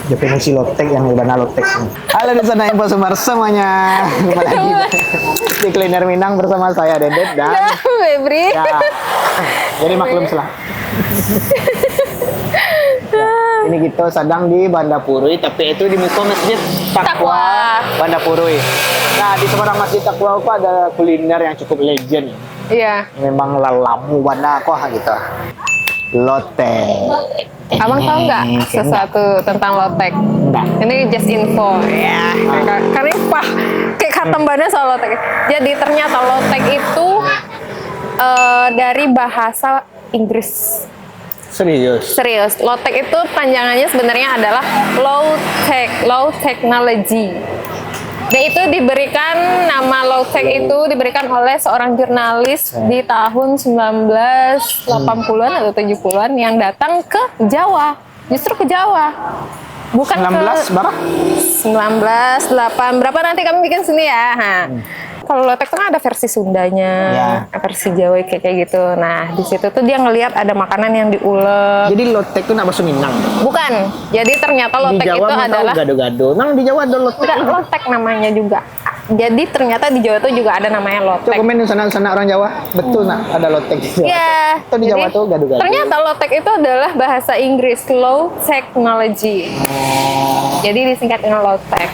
Definisi lotek yang Ibana lotek. Halo di sana info sumber semuanya. Kembali lagi di Kuliner Minang bersama saya Dedet dan Febri. ya. Jadi maklum salah. Ya, ini kita sedang di Banda Purui, tapi itu di muka Masjid Taqwa Banda Purui. Nah, di seberang Masjid Taqwa itu ada kuliner yang cukup legend. Iya. Memang lalamu Banda kok gitu. Lotek. Abang tahu nggak sesuatu tentang lotek? Enggak. Ini just info ya. Karena kayak khatam banget soal lotek. Jadi ternyata lotek itu dari bahasa Inggris. Serius. Serius. Lotek itu panjangannya sebenarnya adalah low technology. Dan itu diberikan nama low-tech itu diberikan oleh seorang jurnalis di tahun 1980-an atau 70-an yang datang ke Jawa. Justru ke Jawa. Bukan 19 berapa? 1908 berapa nanti kami bikin sini ya. Nah, kalau lotek kan ada versi Sundanya, versi Jawa kayak gitu. Nah, di situ tuh dia ngelihat ada makanan yang diulek. Jadi lotek itu nak bahasa Minang. Bukan. Jadi ternyata lotek di Jawa itu adalah gado-gado. Memang di Jawa ada lotek. enggak, lotek namanya juga. Jadi ternyata di Jawa tuh juga ada namanya lotek. Coba komen di sana orang Jawa. Betul nak ada lotek di Jawa. Iya. Itu di Jawa tuh gado-gado. Ternyata lotek itu adalah bahasa Inggris, low technology. Jadi disingkat dengan lotek.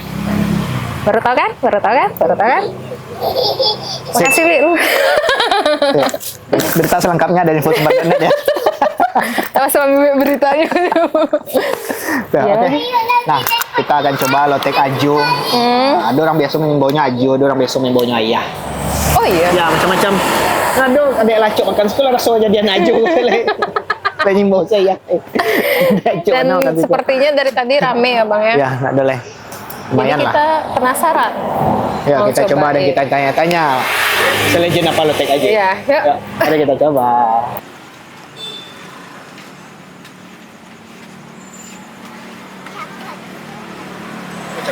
Baru tahu kan? Baru tahu kan? Baru tahu kan? Makasih, Wi. Ya. Berita selengkapnya dari info.net ya. Sama beritanya. Ya, Ya. oke. Nah, kita akan coba lotek ajung. Nah, ada orang biasa menyembaunya aju, ada orang biasa menyembaunya ayah. Oh iya. Ya, macam-macam. Nah, dong, ada lacok makan sekolah rasa jadian aju. Penyimbau saya. Dan sepertinya dari tadi rame ya, Bang ya. Ya, nggak boleh. Lumayan Jadi lah. kita penasaran. Ya, Mau kita coba dan cobain. kita tanya-tanya. Selejen apa lotek aja. Iya, yuk. Ya, mari kita coba.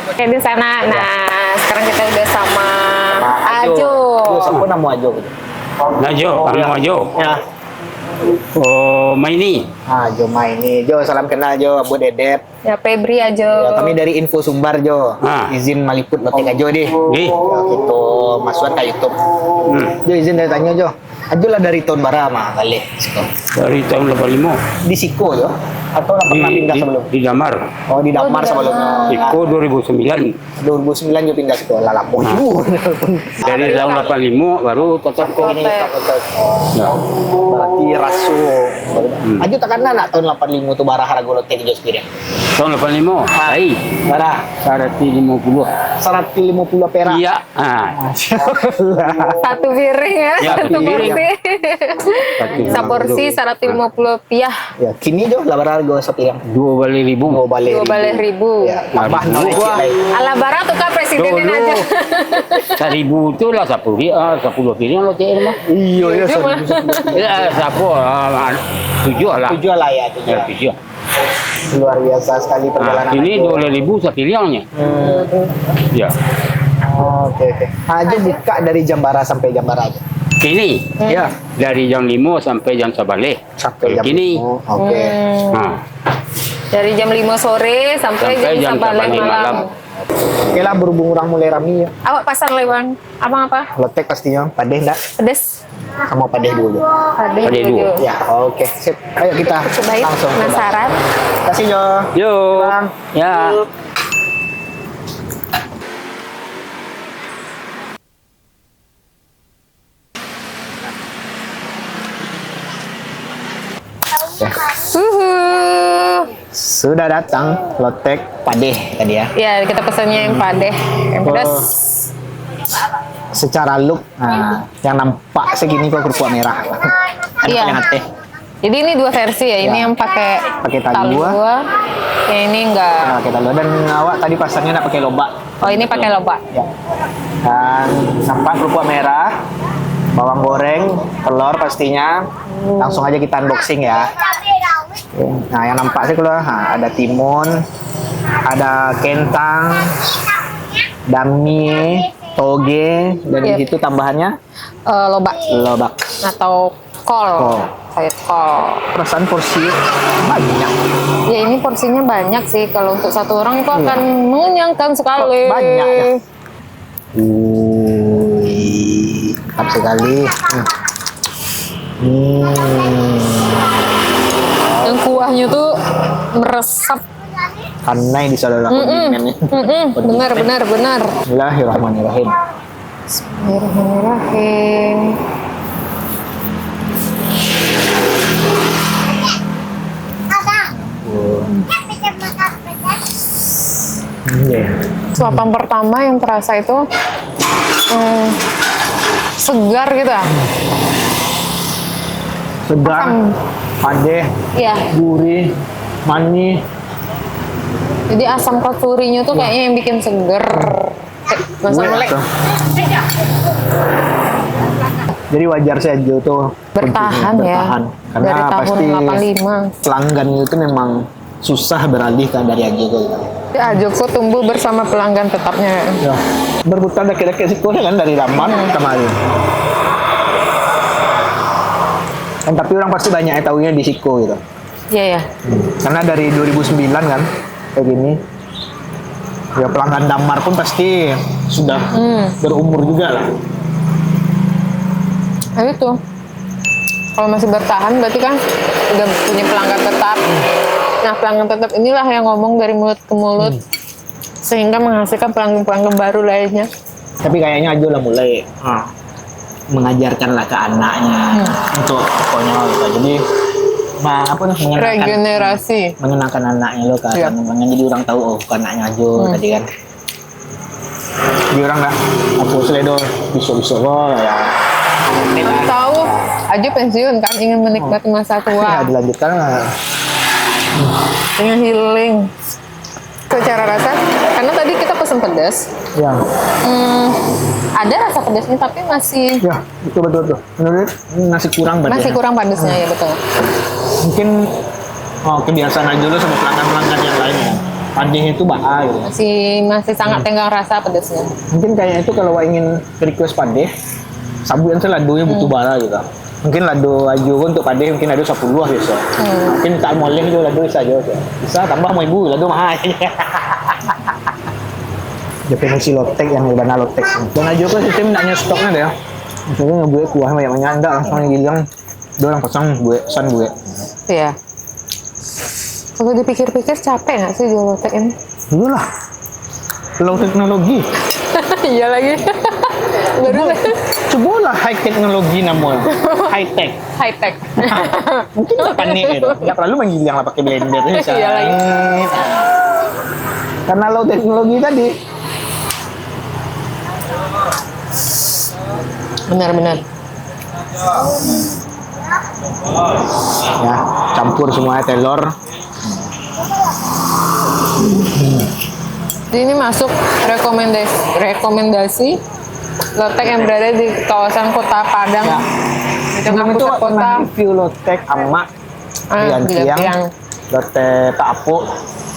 Oke, di sana. Nah, sekarang kita udah sama Ajo. Ajo, siapa nama Ajo? Najo, ya. Anu Ajo. Ya. Oh, Maini. Jo maini. Jo, salam kenal Jo, Abu Dedet. Ya, Febri Ajo. Ya, kami dari Info Sumbar Jo. Izin meliput lotek Ajo deh. Di. Ya, gitu, masukan ke YouTube. Jo, izin dari tanya Jo. Ajo lah dari tahun berapa kali? Dari tahun 85. Di Siko Jo? Atau lah pernah pindah sebelum? Di Damar. Oh, di Damar sebelumnya. Iko 2009. 2009 Jo pindah Siko. Lah lapo. Dari tahun 85 baru tetap ke Ini Ya. berarti rasu. Ajo tak kena nak tahun 85 tu barah harga lotek Jo sendiri. tahun 85. Hai. Barah 150. 150 perak. Iya. Ah. Satu piring ya, Ya, satu piring. porsi. Saporsi 150 rupiah. Ya, kini Jo lah barah harga sepiring. 2.000. Dua balik. 12.000. Ya, tambah Dua. nolai cilai. Ala barat tuh kan presiden Dulu aja. 1.000 itu lah 10 piring lo cek mah. Iya, iya. Ya, siapa? 7 lah. Tujuh lah ya, tujuh. Ya, 7. Luar biasa sekali Nah, perjalanan. ini Ajo. 2.000 sepiringnya. Ya. Oke, oke. Ajo buka dari jam bara sampai jam bara aja. Kini, ya, dari jam 5 sampai jam 11. Sampai jam Kini. lima. Oke. Nah, Dari jam 5 sore sampai jam 11 malam. Oke lah, berhubung orang mulai rame ya. Awak pasang lewang. Apa? Lotek pastinya. Padeh enggak? Pedes. Sama padeh dulu. Padeh Padeh dulu. dulu. Ya, oke. Sip. Ayo kita Cobain. langsung coba. Penasaran. Kasih Jo. yuk. Bang. Ya. Sudah datang lotek padeh tadi ya. Ya, kita pesannya yang padeh, yang pedas. Secara look, nah, yang nampak segini kok kerupuk merah. Ada Iya. yang teh. Jadi ini dua versi ya. Ini Ya. yang pakai Pakai talua. Yang ini enggak. Nah, kita lo dan awak tadi pasarnya nak pakai lobak. Oh, ini pakai lobak. Ya. Dan nampak kerupuk merah, bawang goreng, telur pastinya. Langsung aja kita unboxing ya. Oke. Nah, yang nampak sih kalau ada timun, ada kentang, dami, toge, dan Yep. di situ tambahannya Lobak lobak. atau kol. Oh, kayak kol. Perasaan porsi banyak. Ya ini porsinya banyak sih. Kalau untuk satu orang itu akan mengenyangkan sekali. Kok banyak ya? Mantap sekali. Yang kuahnya tuh meresap. Karena yang disalah kondimennya. Benar. Bismillahirrahmanirrahim. Bismillahirrahmanirrahim. Iya. Suapan pertama yang terasa itu segar gitu ya. Segar, Asam. padeh, Iya. gurih, manis. Jadi asam kasturinya tuh kayaknya yang bikin seger. Masa Gue melek. tuh. Jadi wajar sih Ajo tuh Bertahan ya. bertahan. Karena Dari tahun pasti 85. pelanggan itu memang susah beralih ke dari Ajo tuh. Ya, Joko tumbuh bersama pelanggan tetapnya. Ya. Berputar deket-deket situ kan dari Laman kemarin. Kan tapi orang pasti banyak yang tahunya di Siko gitu. Iya ya. Karena dari 2009 kan kayak gini. Ya pelanggan Damar pun pasti sudah berumur juga lah. Nah itu. Kalau masih bertahan berarti kan udah punya pelanggan tetap. Nah pelanggan tetap inilah yang ngomong dari mulut ke mulut. Sehingga menghasilkan pelanggan-pelanggan baru lainnya. Tapi kayaknya Ajo lah mulai mengajarkan lah ke anaknya untuk konyol gitu. Jadi apa nih Regenerasi. mengenalkan anaknya lo kan. Iya. Jadi orang tahu oh bukan anaknya Ajo tadi kan. Jadi orang lah aku seledo bisa kok ya. Tahu Ajo pensiun kan ingin menikmati masa Ya tua. dilanjutkan lah. Ingin healing. Secara rasa, karena tadi kita pesen pedas. Ya, Ada rasa pedasnya tapi masih ya betul. Menurut masih kurang berarti. masih ya. kurang pedasnya ya betul. Mungkin kebiasaan aja lo sama pelanggan-pelanggan yang lain ya. Padeh itu baa gitu. Masih sangat tenggang rasa pedasnya. Mungkin kayaknya itu kalau ingin request padeh, sabu yang seladunya butuh bara gitu. Mungkin lado Ajo untuk padeh mungkin lado 10 biasa. Mungkin tak moleh juga lado bisa aja. Bisa tambah mau ibu lado mahal. Definisi lotek yang lebih lotek. Dan Ajo kan sistem naknya stoknya deh. Misalnya ngebuat kuah banyak-banyak enggak langsung gilang. Dia orang pasang pesan gue. Iya. Kalau dipikir-pikir capek nggak sih jual lotek ini? Iyalah. Low teknologi. Iya lagi. Baru Cobalah high teknologi namanya. High tech. high tech. Mungkin nggak panik gitu. Nggak perlu menggiling lah pakai blender. Iya lagi. Karena low teknologi tadi. Benar-benar. Ya, campur semuanya telur. Jadi ini masuk rekomendasi lotek yang berada di kawasan Kota Padang. Ya. Di tengah Sebelum itu pusat kota. pernah review lotek Amak di Di Antiang, Antiang. lotek Tapu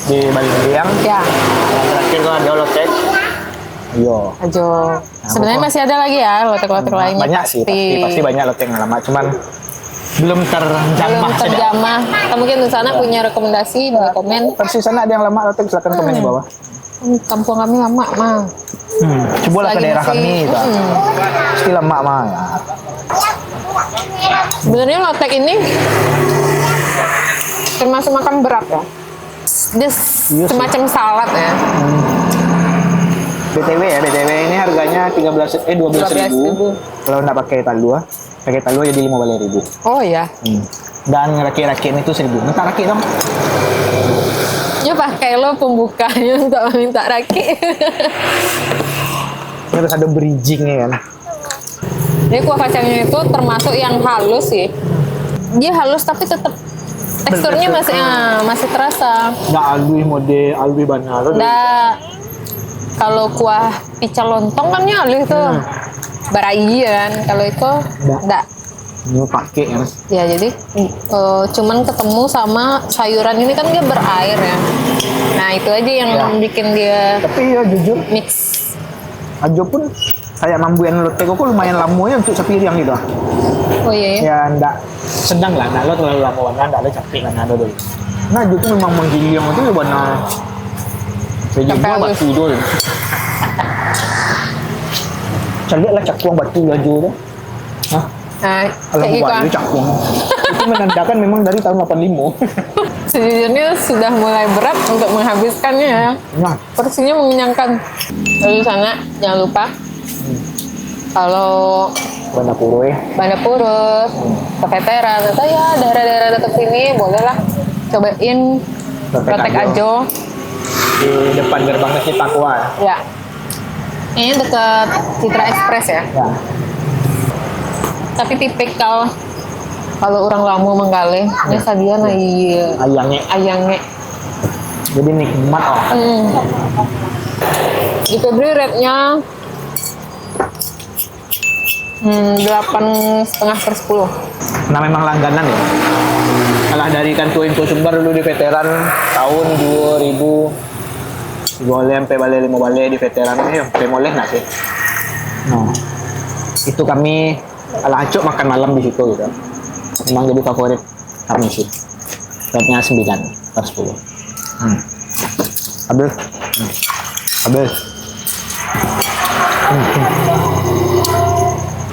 di Balindiang. Ya, Yang terakhir itu ada lotek. Yo. Ajo. Sebenarnya masih ada lagi ya lotek-lotek lainnya. Banyak sih, pasti banyak lotek yang lama. Cuman belum terjamah. Belum terjamah. Kita mungkin di sana punya rekomendasi di komen. Versi sana ada yang lama lotek silakan komen di bawah. Kampung kami lama mah. Cobalah ke Lagi daerah masih- kami gitu. Pasti lama mah. Sebenarnya lotek ini termasuk makan berat ya. Dia Iya sih. semacam salad ya. BTW ya, BTW ini harganya 12.000. Kalau nggak pakai talua, jadi 15.000. Oh ya. Dan raki-rakian itu 1.000. Minta raki dong. Ya pakai lo pembukanya untuk minta raki. Ini harus ada bridging-nya kan. Jadi kuah kacangnya itu termasuk yang halus sih. Dia halus tapi tetap teksturnya masih terasa. Nggak alwi mode alwi banyak. Kalau kuah pica lontong kan nyalih tuh. Barayi kan. Kalau itu enggak. Ini pakai kan. Ya jadi cuman ketemu sama sayuran ini kan dia berair ya. Nah itu aja yang Ya. bikin dia Tapi ya jujur, mix. Ajo pun Kayak mambuan lotek kok lumayan lama ya untuk sepiring gitu. Oh iya ya. Ya enggak sedang lah, enggak lo terlalu lama warna, enggak lo capek kan ada dulu. Nah itu memang menggiliang itu ya warna. Saya Capek buat habis. batu dulu. Cari lah cakuang batu laju tu. Hah? Nah, Kalau kayak buat gitu. itu cakuang. Itu menandakan memang dari tahun 85. Sejujurnya sudah mulai berat untuk menghabiskannya ya. Nah, Porsinya mengenyangkan. Lalu sana jangan lupa kalau Banda Puro ya. Banda Purus, ke veteran atau ya daerah-daerah dekat sini bolehlah cobain Lotek Ajo. Di depan gerbang Masjid Takwa. Ya. Ini dekat Citra Express ya. Ya. Tapi tipikal kalau orang lama menggali, ini sajian Ayangnya. ayangnya. Jadi nikmat oh. Di Febri rate-nya 8,5/10. Nah memang langganan ya. Kalah dari kan Info Sumber dulu di veteran tahun 2000 boleh sampai balik 5 balik di veteran sampai boleh nggak sih? Nah itu kami ala acuk makan malam di situ gitu. Memang jadi favorit kami sih. Rate-nya 9/10. Habis. Habis.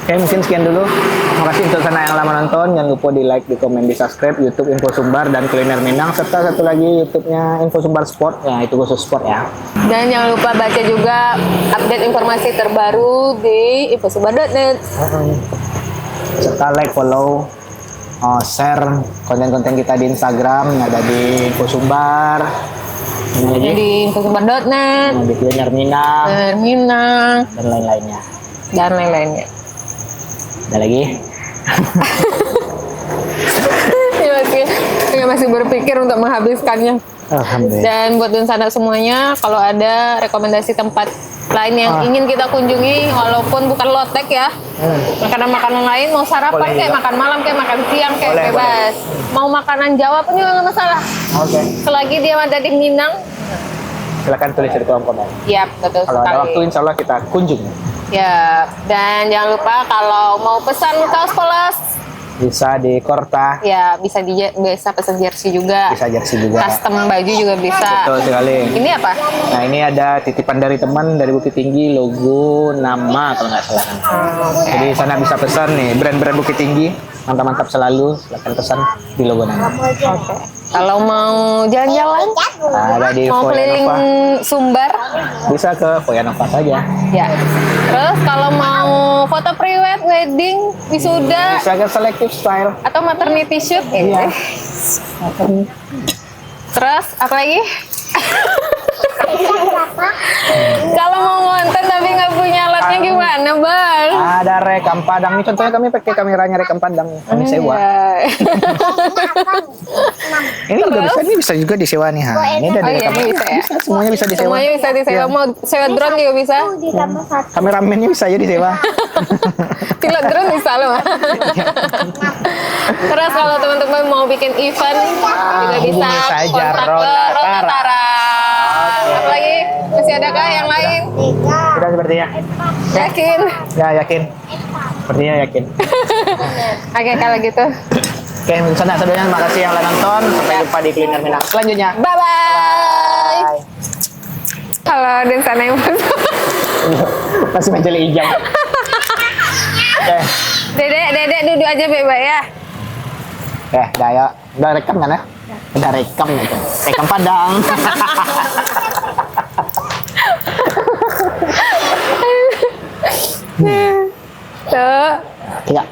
Oke, mungkin sekian dulu. Terima kasih untuk sana yang lama nonton. Jangan lupa di like, di komen, di subscribe YouTube Info Sumbar dan Kuliner Minang, serta satu lagi YouTube-nya Info Sumbar Sport. Ya, itu khusus sport ya. Dan jangan lupa baca juga update informasi terbaru di infosumbar.net. Serta like, follow, share konten-konten kita di Instagram. Ada di Info Sumbar. Ini aja. Di infosumbar.net, Di Kuliner Minang Minang, dan lain-lainnya. dan lain-lainnya. Ada lagi? Saya masih berpikir untuk menghabiskannya. Alhamdulillah. Dan buat Dunsana semuanya, kalau ada rekomendasi tempat lain yang ingin kita kunjungi, walaupun bukan lotek ya, makanan-makanan lain, mau sarapan Boleh kayak juga. makan malam kayak makan siang kayak Boleh, bebas. Mau makanan Jawa pun juga nggak masalah. Oke. Selagi dia ada di Minang, Silakan tulis di kolom komen. ya betul Kalau ada waktu, sekali. insya Allah kita kunjung. Ya, dan jangan lupa kalau mau pesan kaos polos, Bisa di Korta, ya bisa pesan jersey juga. bisa jersey juga. Custom baju juga bisa. Betul sekali. Ini apa? Nah ini ada titipan dari teman dari Bukit Tinggi, logo nama kalau nggak salah. Jadi sana bisa pesan nih brand-brand Bukit Tinggi, mantap-mantap selalu. Silakan pesan di logo nama. Oke. Kalau mau jalan-jalan, Ada di mau keliling Voyanova, Sumbar, bisa ke Voyanova saja. ya. Terus kalau mau foto pre-wed, wedding, wisuda, Bisa ke Selective Style. atau maternity shoot, Iya. Terus apa lagi? Kalau mau ngonten tapi nggak punya alatnya gimana, Bang? Ada rekam padang nih. Contohnya kami pakai kameranya rekam padang. Kami sewa. Iya. Ini juga bisa, ini bisa juga disewa nih. Ha. Ini ada Oh iya, direkam. ini bisa ya. Semuanya bisa disewa. Semuanya bisa disewa. Iya. Mau sewa drone juga bisa. Kameramennya bisa aja disewa. Pilot drone bisa loh. Terus kalau teman-teman mau bikin event juga bisa hubungi saja kontak ke Ronatara. Ronatara. Apalagi masih adakah yang lain? Sudah sepertinya. Yakin? Ya yakin. Sepertinya yakin. Oke kalau gitu. Oke, sana sebelumnya terima kasih yang telah nonton. Sampai jumpa di Kuliner Minang selanjutnya. Bye bye. Bye. Halo dan sana yang Masih mencari ijam. Oke. Dedek duduk aja bebek ya. Dah ya. Udah rekam kan ya? Udah rekam gitu. Rekam padang. Tuh. Tiga.